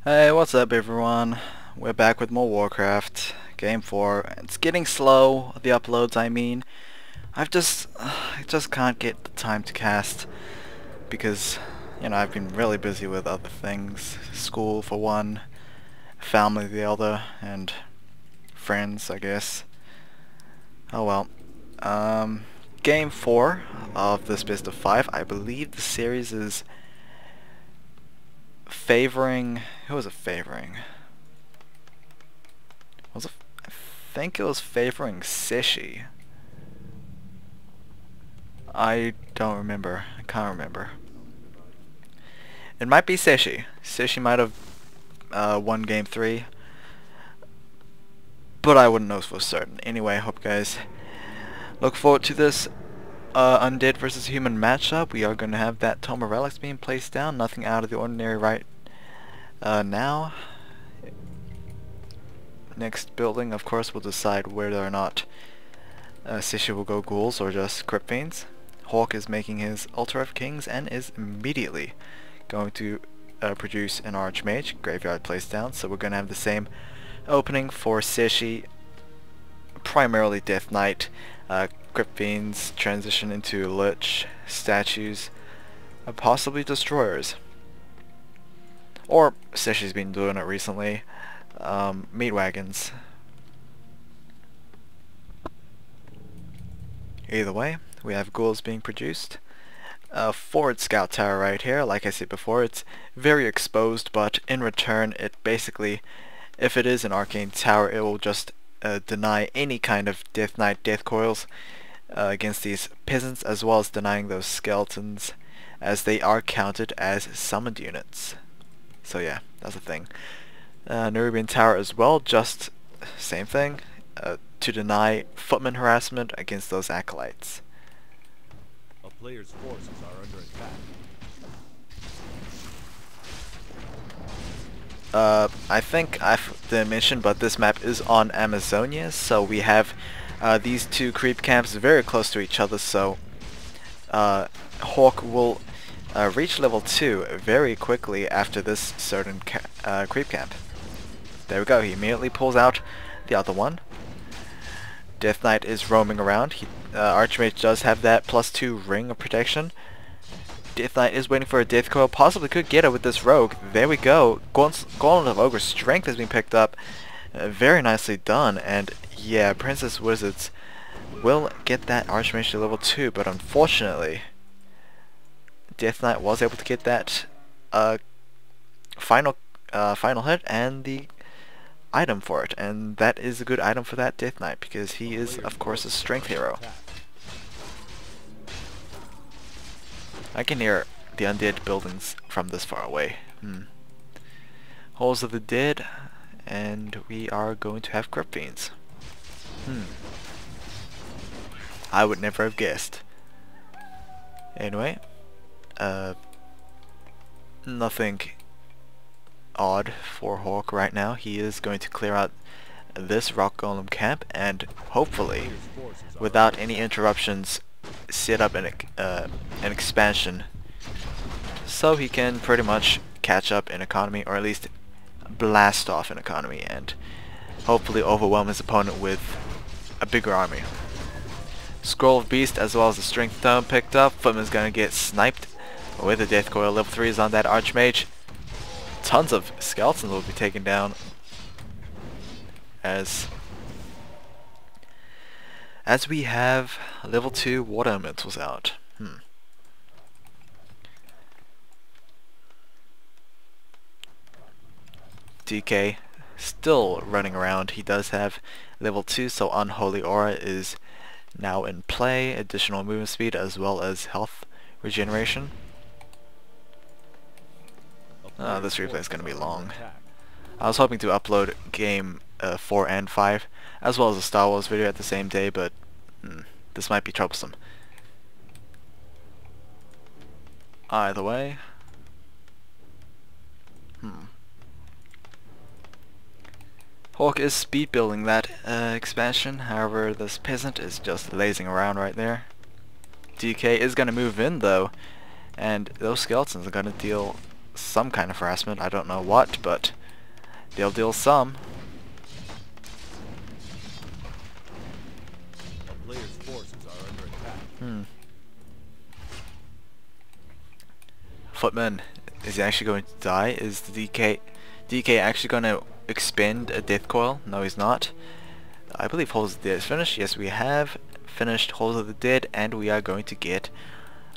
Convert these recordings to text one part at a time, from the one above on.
Hey, what's up everyone? We're back with more Warcraft, Game 4. It's getting slow, the uploads I mean. I just can't get the time to cast because, I've been really busy with other things. School for one, family the other, and friends, I guess. Oh well. Game 4 of this best of 5. I believe the series is favoring... Who was it favoring? I think it was favoring CZE.Cechi. I don't remember. I can't remember. It might be CZE.Cechi. CZE.Cechi might have won game 3. But I wouldn't know for certain. Anyway, I hope you guys look forward to this undead versus human matchup. We are going to have that Tome of Relics being placed down. Nothing out of the ordinary right now. Next building, of course, will decide whether or not CZE.Cechi will go ghouls or just crypt fiends. Hawk is making his Altar of Kings and is immediately going to produce an Archmage. Graveyard placed down, so we're going to have the same opening for CZE.Cechi. Primarily Death Knight, crypt fiends transition into Lich, statues, possibly destroyers. Or CZE.Cechi's been doing it recently. Meat wagons. Either way, we have ghouls being produced. Forward scout tower right here. Like I said before, it's very exposed, but in return it basically, if it is an arcane tower, it will just deny any kind of Death Knight death coils against these peasants, as well as denying those skeletons, as they are counted as summoned units. So yeah, that's the thing. Nerubian Tower as well, just same thing, to deny footman harassment against those acolytes. A player's forces are under attack. I think I didn't mention, but this map is on Amazonia, so we have these two creep camps very close to each other, so Hawk will reach level 2 very quickly after this certain creep camp. There we go, he immediately pulls out the other one. Death Knight is roaming around. Archmage does have that +2 ring of protection. Death Knight is waiting for a death coil, possibly could get it with this rogue. There we go, Gauntlet of Ogre Strength has been picked up. Very nicely done, and yeah, Princess Wizards will get that Archmage to level 2, but unfortunately Death Knight was able to get that final hit and the item for it, and that is a good item for that Death Knight because he is of course a strength hero. I can hear the undead buildings from this far away. Halls of the Dead, and we are going to have crypt fiends. I would never have guessed. Anyway, nothing odd for Hawk right now. He is going to clear out this rock golem camp and hopefully, without any interruptions, set up an expansion so he can pretty much catch up in economy, or at least blast off in economy, and hopefully overwhelm his opponent with a bigger army. Scroll of Beast as well as the Strength Tome picked up. Footman's gonna get sniped with a Death Coil. Level 3 is on that Archmage. Tons of skeletons will be taken down as we have level 2 water elementals out. DK still running around. He does have level 2, so Unholy Aura is now in play. Additional movement speed as well as health regeneration. This replay is going to be long. I was hoping to upload game 4 and 5 as well as a Star Wars video at the same day, but this might be troublesome. Either way, Hawk is speed building that expansion, however this peasant is just lazing around right there. DK is going to move in though, and those skeletons are going to deal some kind of harassment. I don't know what, but they'll deal some. A player's forces are under attack. Footman, is he actually going to die? Is the DK actually going to expend a death coil? No, he's not. I believe Halls of the Dead is finished. Yes, we have finished Halls of the Dead, and we are going to get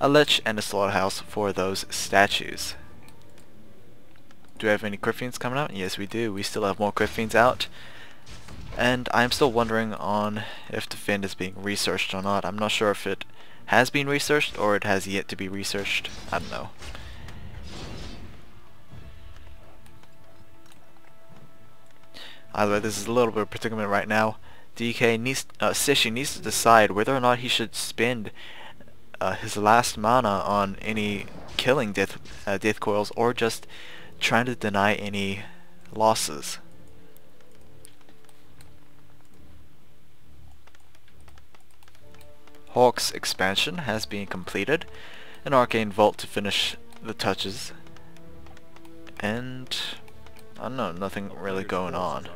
a Lich and a Slaughterhouse for those statues. Do we have any Crypt Fiends coming out? Yes, we do. We still have more Crypt Fiends out. And I'm still wondering on if Defend is being researched or not. I'm not sure if it has been researched or it has yet to be researched. I don't know. Either way, this is a little bit of predicament right now. CZE needs to decide whether or not he should spend his last mana on any killing death coils or just trying to deny any losses. Hawk's expansion has been completed. An Arcane Vault to finish the touches. And I don't know, nothing really going on.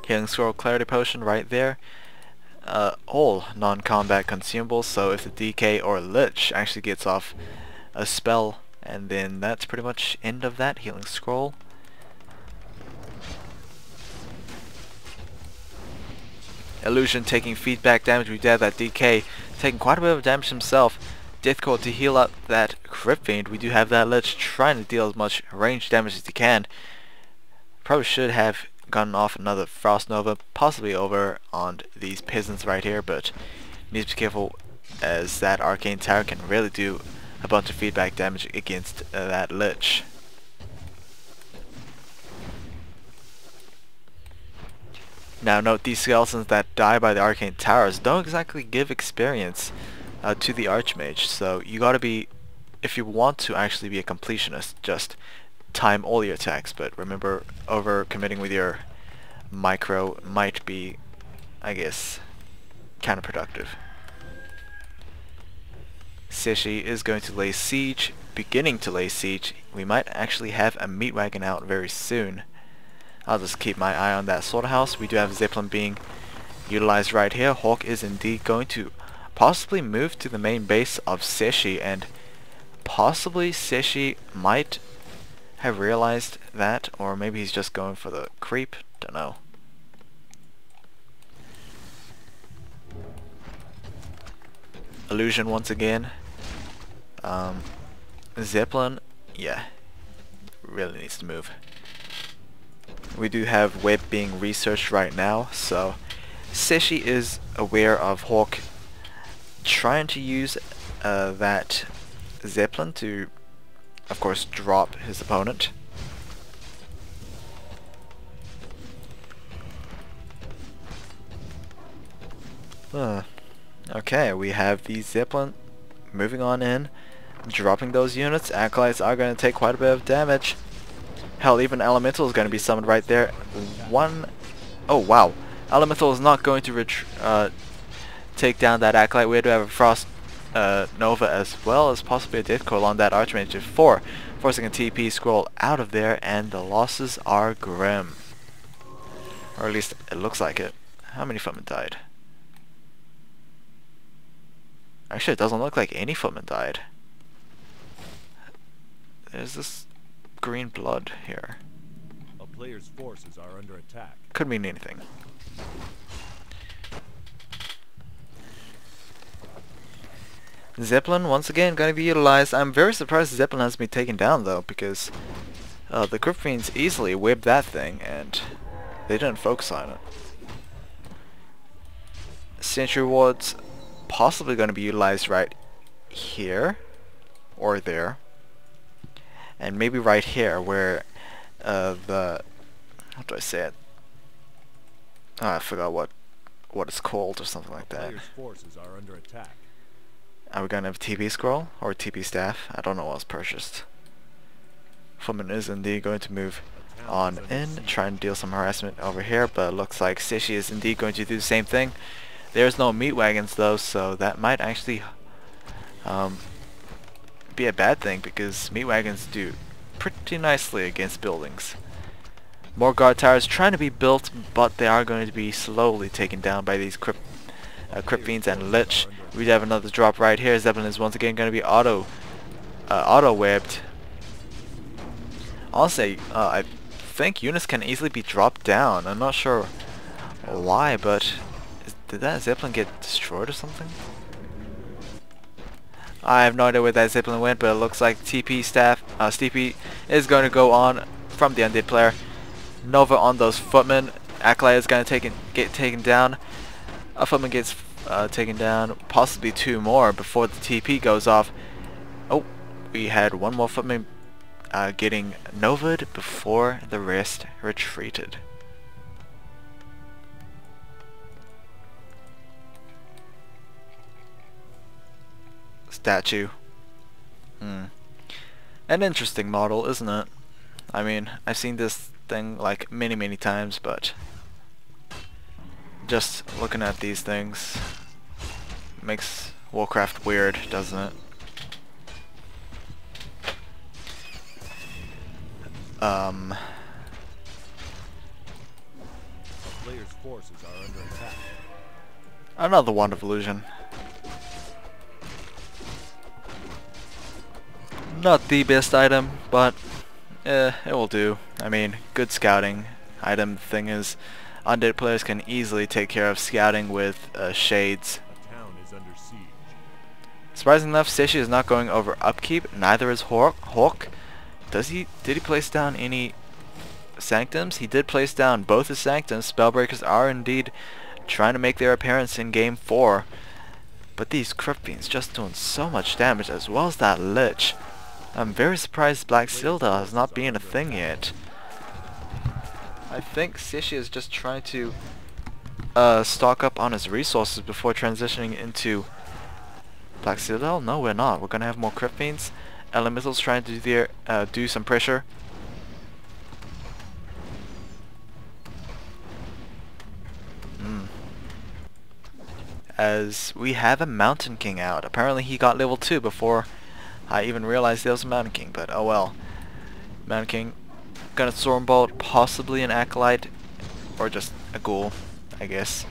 Healing Scroll, Clarity Potion right there. All non-combat consumables, so if the DK or Lich actually gets off a spell, and then that's pretty much end of that Healing Scroll. Illusion taking feedback damage. We did that DK taking quite a bit of damage himself. Death Coil to heal up that Crypt Fiend. We do have that Lich trying to deal as much range damage as he can. Probably should have gotten off another Frost Nova, possibly over on these peasants right here, but needs to be careful as that Arcane Tower can really do a bunch of feedback damage against that Lich. Now note, these skeletons that die by the Arcane Towers don't exactly give experience to the Archmage, so you gotta be, if you want to actually be a completionist, just time all your attacks, but remember, over-committing with your micro might be, I guess, counterproductive. CZE is going to lay siege, beginning to lay siege. We might actually have a meat wagon out very soon. I'll just keep my eye on that slaughterhouse. We do have Zeppelin being utilized right here. Hawk is indeed going to possibly move to the main base of CZE, and possibly CZE might have realized that, or maybe he's just going for the creep. Don't know. Illusion once again. Zeppelin, yeah, really needs to move. We do have web being researched right now, so CZE is aware of Hawk trying to use that Zeppelin to, of course, drop his opponent. Okay, we have the Zeppelin moving on in, dropping those units. Acolytes are going to take quite a bit of damage. Hell, even Elemental is going to be summoned right there. Oh wow, Elemental is not going to take down that Acolyte. We do have a Frost Nova as well as possibly a Death Coil on that Archmage of 4, forcing a TP scroll out of there, and the losses are grim. Or at least it looks like it. How many footmen died? Actually, it doesn't look like any footmen died. There's this green blood here. A player's forces are under attack. Could mean anything. Zeppelin once again going to be utilized. I'm very surprised Zeppelin has been taken down though, because the Crypt Fiends easily whipped that thing and they didn't focus on it. Sentry wards possibly going to be utilized right here or there, and maybe right here where how do I say it? Oh, I forgot what it's called or something like that. Player's forces are under attack. Are we gonna have a TP scroll or a TP staff? I don't know what was purchased. Footman is indeed going to move on in, try and deal some harassment over here, but it looks like CZE is indeed going to do the same thing. There's no meat wagons though, so that might actually be a bad thing because meat wagons do pretty nicely against buildings. More guard towers trying to be built, but they are going to be slowly taken down by these crypt fiends and lich. We have another drop right here. Zeppelin is once again going to be auto webbed. Honestly, I think units can easily be dropped down. I'm not sure why, but did that Zeppelin get destroyed or something? I have no idea where that Zeppelin went, but it looks like TP is going to go on from the undead player. Nova on those footmen. Acolyte is going to get taken down. A footman gets taken down, possibly two more before the TP goes off. Oh, we had one more footman getting Nova'd before the rest retreated. Statue. An interesting model, isn't it? I mean, I've seen this thing like many times, but just looking at these things makes Warcraft weird, doesn't it? Players' forces are under attack. Another Wand of Illusion. Not the best item, but it will do. I mean, good scouting item. Thing is, undead players can easily take care of scouting with shades. The town is under siege. Surprisingly enough, Cechi is not going over upkeep. Neither is Hawk. Did he place down any sanctums? He did place down both his sanctums. Spellbreakers are indeed trying to make their appearance in Game 4. But these Crypt Fiends just doing so much damage, as well as that Lich. I'm very surprised Black Citadel has not been a thing yet. I think Cechi is just trying to stock up on his resources before transitioning into Black Citadel. No, we're not. We're gonna have more Crypt Fiends. Elementals trying to do some pressure. As we have a Mountain King out. Apparently he got level 2 before I even realized there was a Mountain King, but oh well. Mountain King gonna Stormbolt, possibly an Acolyte, or just a Ghoul, I guess.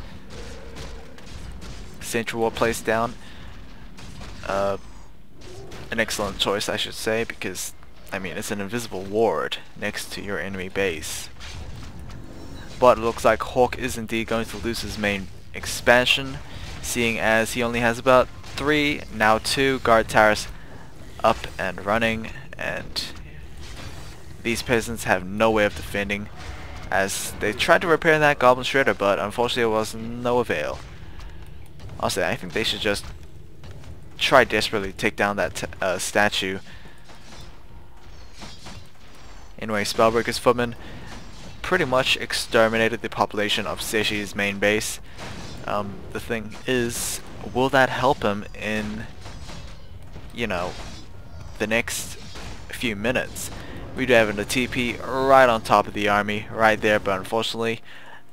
Central Wall placed down. An excellent choice, I should say, because I mean it's an invisible ward next to your enemy base. But it looks like Hawk is indeed going to lose his main expansion, seeing as he only has about 3, now 2 guard towers up and running, and these peasants have no way of defending, as they tried to repair that Goblin Shredder, but unfortunately it was no avail. Honestly, I think they should just try desperately to take down that statue. Anyway, Spellbreaker's footmen pretty much exterminated the population of Cechi's main base. The thing is, will that help him in, you know, the next few minutes? We do have a TP right on top of the army, right there, but unfortunately,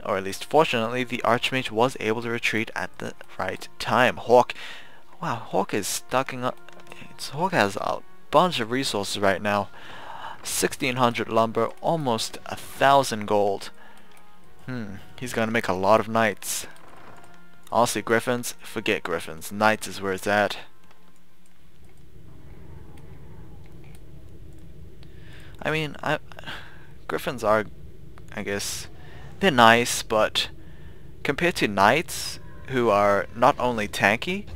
or at least fortunately, the Archmage was able to retreat at the right time. Hawk, wow, Hawk is stocking up. Hawk has a bunch of resources right now. 1600 lumber, almost 1000 gold. He's gonna make a lot of knights. Honestly, griffins, forget griffins. Knights is where it's at. I mean, griffins are, I guess, they're nice, but compared to knights, who are not only tanky,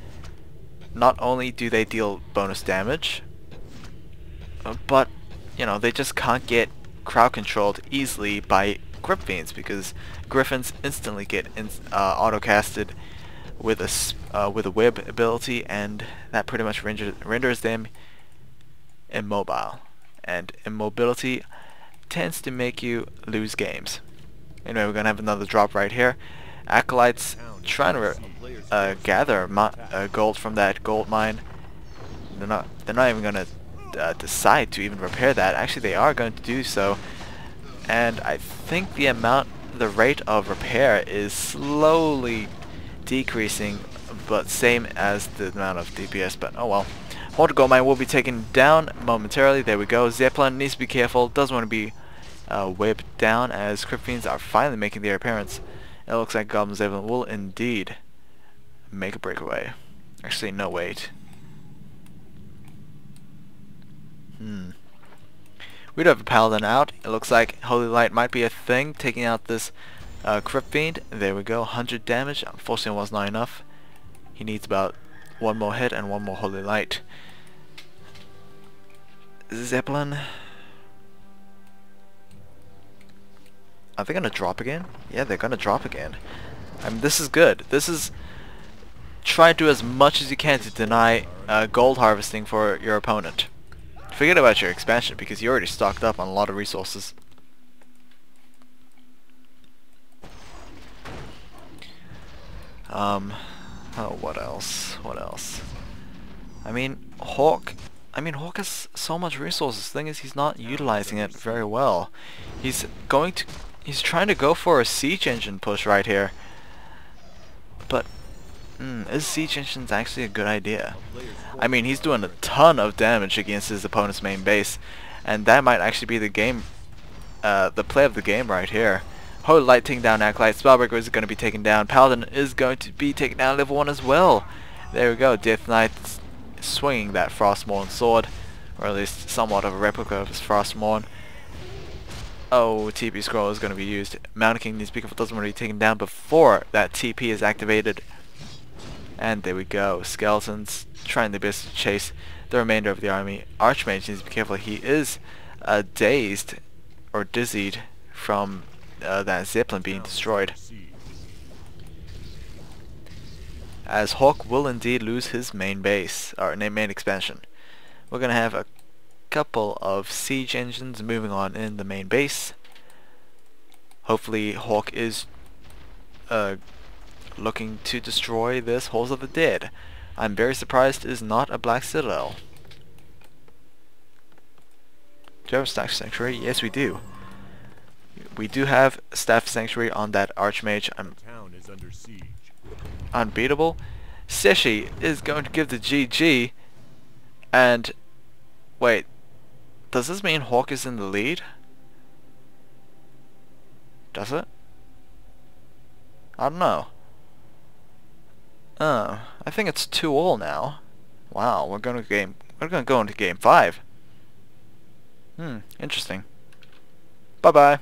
not only do they deal bonus damage, but, you know, they just can't get crowd controlled easily by Crypt Fiends, because griffins instantly get auto-casted with a web ability, and that pretty much renders them immobile. And immobility tends to make you lose games. Anyway, we're gonna have another drop right here. Acolytes trying to gather gold from that gold mine. They're not even gonna decide to even repair that. Actually, they are going to do so, and I think the rate of repair is slowly decreasing, but same as the amount of DPS. But oh well. Haunted Gold Mine will be taken down momentarily. There we go. Zeppelin needs to be careful. Doesn't want to be whipped down as Crypt Fiends are finally making their appearance. It looks like Goblin Zeppelin will indeed make a breakaway. Actually, no, wait. We do have a Paladin out. It looks like Holy Light might be a thing, taking out this Crypt Fiend. There we go, 100 damage. Unfortunately, it was not enough. He needs about one more hit and one more Holy Light. Zeppelin. Are they gonna drop again? Yeah, they're gonna drop again. I mean, this is good. This is try to do as much as you can to deny gold harvesting for your opponent. Forget about your expansion because you're already stocked up on a lot of resources. Oh, what else? What else? I mean, Hawk has so much resources. The thing is, he's not utilizing it very well. He's trying to go for a siege engine push right here. But is siege engines actually a good idea? I mean, he's doing a ton of damage against his opponent's main base, and that might actually be the game, the play of the game right here. Holy Light taking down Acolyte. Spellbreaker is going to be taken down. Paladin is going to be taken down level 1 as well. There we go. Death Knight swinging that Frostmourne sword, or at least somewhat of a replica of his Frostmourne. Oh, TP scroll is going to be used. Mountain King needs to be careful, doesn't want to be taken down before that TP is activated. And there we go. Skeletons trying their best to chase the remainder of the army. Archmage needs to be careful. He is dazed or dizzied from that Zeppelin being destroyed. As Hawk will indeed lose his main base, or main expansion. We're going to have a couple of siege engines moving on in the main base. Hopefully Hawk is looking to destroy this Halls of the Dead. I'm very surprised it is not a Black Citadel. Do you have a Staff Sanctuary? Yes, we do. We do have Staff Sanctuary on that Archmage. I'm Town is under siege. unbeatable. CZE is going to give the GG, and wait, does this mean Hawk is in the lead? Does it? I don't know. I think it's 2-all now. Wow, we're going to go into game 5. Interesting. Bye bye.